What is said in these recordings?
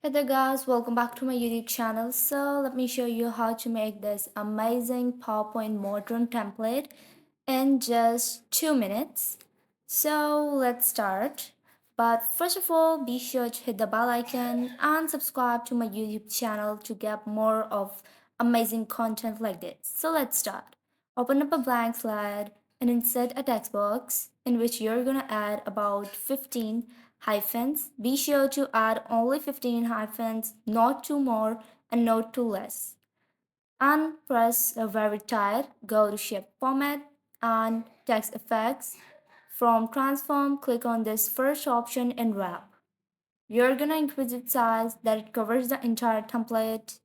Hey there guys, welcome back to my YouTube channel. So let me show you how to make this amazing PowerPoint modern template in just 2 minutes. So let's start. But first of all, be sure to hit the bell icon and subscribe to my YouTube channel to get more of amazing content like this. So let's start. Open up a blank slide and insert a text box in which you're gonna add about 15 hyphens. Be sure to add only 15 hyphens, not two more and not two less. And press the very tight, go to shape format and text effects. From transform, click on this first option and wrap. You're gonna increase its size that it covers the entire template.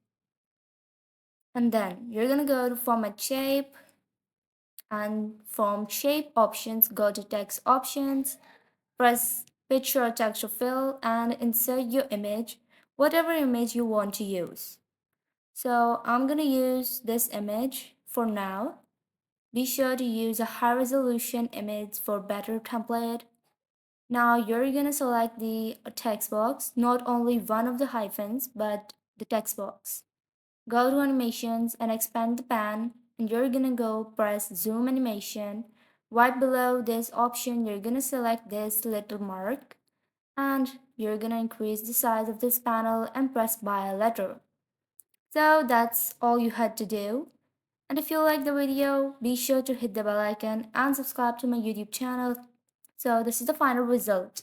And then you're gonna go to format shape and from shape options, go to text options, press picture or texture fill and insert your image, whatever image you want to use. So I'm gonna use this image for now. Be sure to use a high resolution image for better template. Now you're gonna select the text box, not only one of the hyphens, but the text box. Go to animations and expand the pan and you're gonna go press zoom animation. Right below this option, you're gonna select this little mark and you're gonna increase the size of this panel and press by a letter. So that's all you had to do. And if you like the video, be sure to hit the bell icon and subscribe to my YouTube channel. So this is the final result.